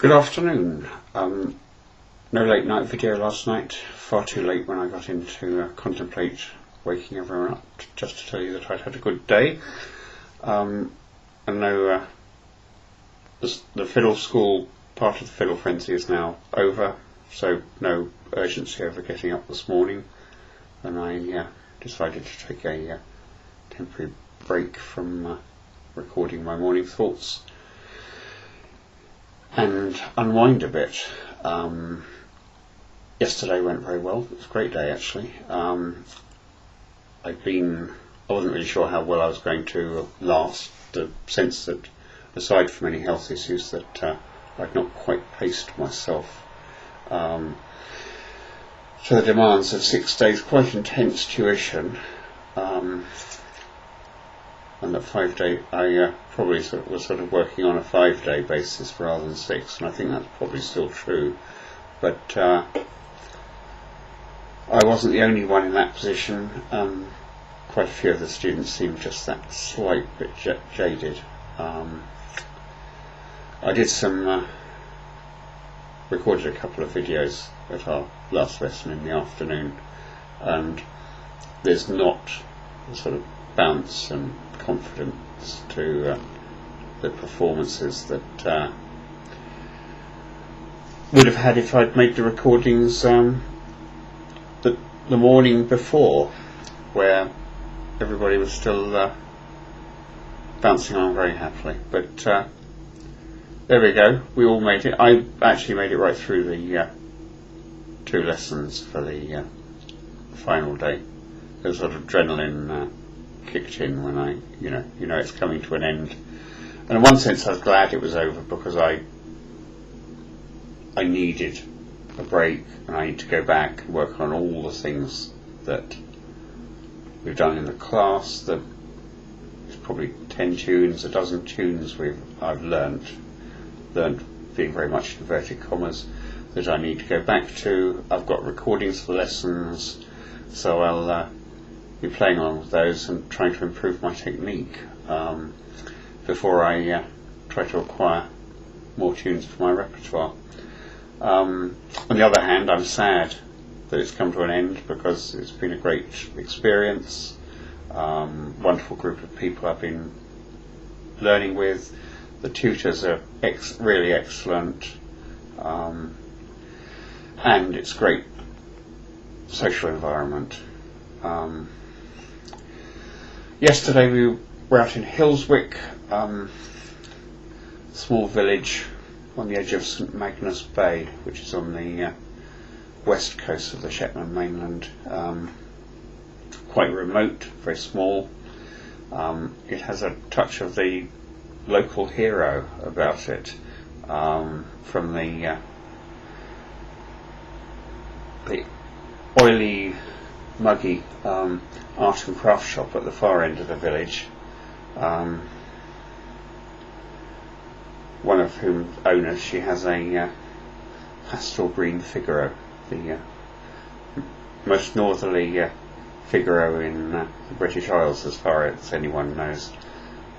Good afternoon. No late night video last night, far too late when I got in to contemplate waking everyone up, just to tell you that I'd had a good day. And no, the Fiddle School part of the Fiddle Frenzy is now over, so no urgency over getting up this morning, and I decided to take a temporary break from recording my morning thoughts and unwind a bit. Yesterday went very well. It was a great day actually. I wasn't really sure how well I was going to last. The sense that, aside from any health issues, that I'd not quite paced myself to the demands of 6 days, quite intense tuition. And that 5 day, I probably was working on a 5-day basis rather than 6, and I think that's probably still true. But I wasn't the only one in that position. Quite a few of the students seemed just that slight bit jaded. I did recorded a couple of videos at our last lesson in the afternoon, and there's not the sort of bounce and confidence to the performances that would have had if I'd made the recordings the morning before, where everybody was still bouncing on very happily. But there we go, we all made it. I actually made it right through the 2 lessons for the final day. There was sort of adrenaline kicked in when I, it's coming to an end. And in one sense I was glad it was over, because I needed a break, and I need to go back and work on all the things that we've done in the class. There's probably 10 tunes, a dozen tunes I've learnt being very much inverted commas, that I need to go back to. I've got recordings for lessons, so I'll be playing along with those and trying to improve my technique before I try to acquire more tunes for my repertoire. On the other hand, I'm sad that it's come to an end, because it's been a great experience, wonderful group of people I've been learning with. The tutors are really excellent, and it's a great social environment. Yesterday we were out in Hillswick, small village on the edge of St Magnus Bay, which is on the west coast of the Shetland mainland. Quite remote, very small. It has a touch of the local hero about it, from the oily, muggy art and craft shop at the far end of the village, one of whom owners, she has a pastel green Figaro, the most northerly Figaro in the British Isles, as far as anyone knows,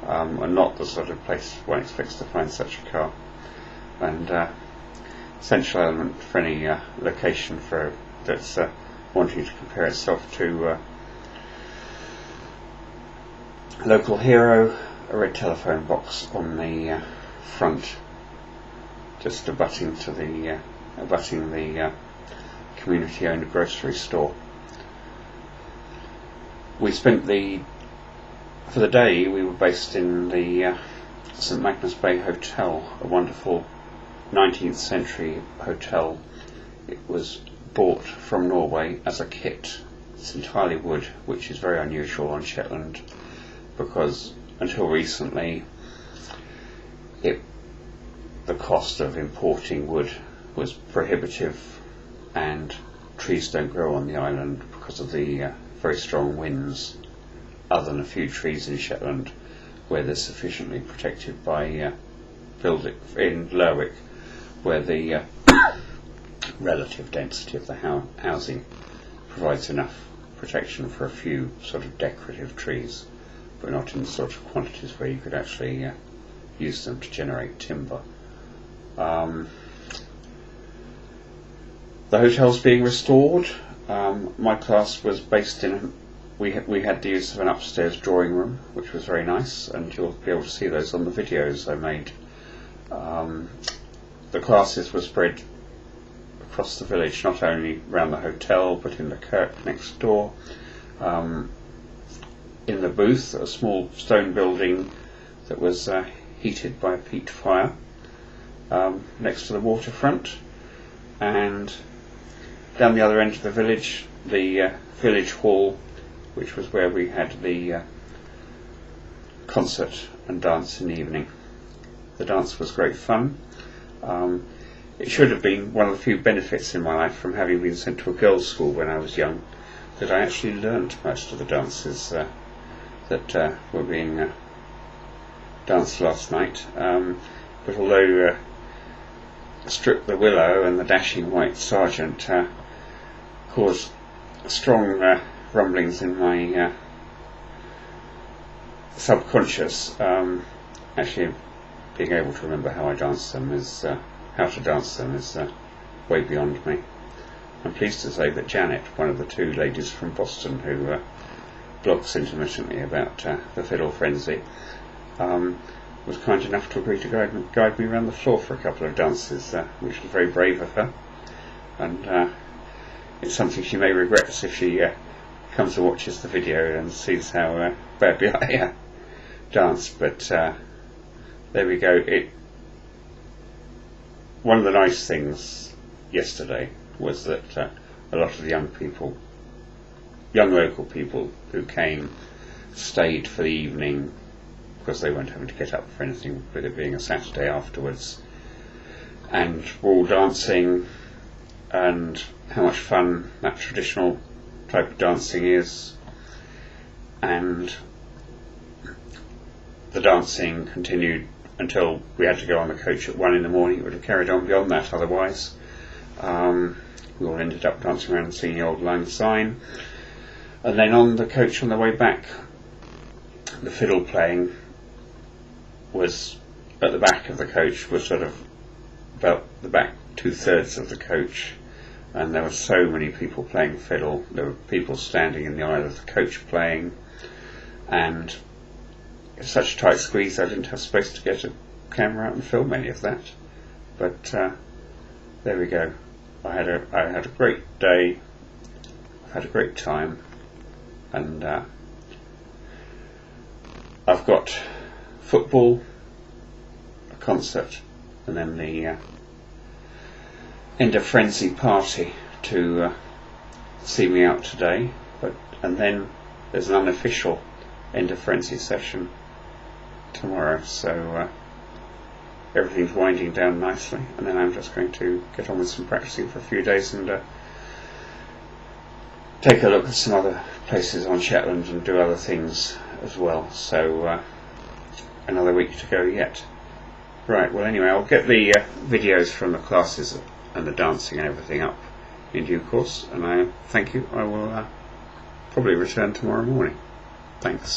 and not the sort of place one expects to find such a car, and essential element for any location that's wanting to compare itself to a local hero. A red telephone box on the front, just abutting the community-owned grocery store. We spent for the day we were based in the St Magnus Bay Hotel, a wonderful 19th century hotel. It was bought from Norway as a kit. It's entirely wood, which is very unusual on Shetland, because until recently the cost of importing wood was prohibitive, and trees don't grow on the island because of the very strong winds, other than a few trees in Shetland where they're sufficiently protected by in Lerwick, where the relative density of the housing provides enough protection for a few sort of decorative trees, but not in the sort of quantities where you could actually use them to generate timber. The hotel's being restored. My class was based in. We had the use of an upstairs drawing room, which was very nice, and you'll be able to see those on the videos I made. The classes were spread across the village, not only around the hotel, but in the kirk next door. In the booth, a small stone building that was heated by a peat fire next to the waterfront, and down the other end of the village, the village hall, which was where we had the concert and dance in the evening. The dance was great fun. It should have been one of the few benefits in my life from having been sent to a girls' school when I was young, that I actually learnt most of the dances that were being danced last night. But although Strip the Willow and the Dashing White Sergeant caused strong rumblings in my subconscious, actually being able to remember how to dance them is way beyond me. I'm pleased to say that Janet, one of the two ladies from Boston who blogs intermittently about the Fiddle Frenzy, was kind enough to agree to guide me around the floor for a couple of dances, which was very brave of her, and it's something she may regret if she comes and watches the video and sees how badly I dance. But there we go. One of the nice things yesterday was that a lot of the young local people who came stayed for the evening, because they weren't having to get up for anything, with it being a Saturday afterwards, and were all dancing, and how much fun that traditional type of dancing is. And the dancing continued until we had to go on the coach at 1 in the morning. It would have carried on beyond that otherwise. We all ended up dancing around and singing the Old Lang Syne, and then on the coach on the way back, the fiddle playing was at the back of the coach, was sort of about the back 2/3 of the coach, and there were so many people playing fiddle. There were people standing in the aisle of the coach playing, and it's such a tight squeeze I didn't have space to get a camera out and film any of that. But there we go. I had a great day. I had a great time, and I've got football, a concert, and then the End of Frenzy party to see me out today. And then there's an unofficial End of Frenzy session tomorrow. So everything's winding down nicely, and then I'm just going to get on with some practicing for a few days and take a look at some other places on Shetland and do other things as well. So another week to go yet. Right, well anyway, I'll get the videos from the classes and the dancing and everything up in due course, and I thank you. I will probably return tomorrow morning. Thanks.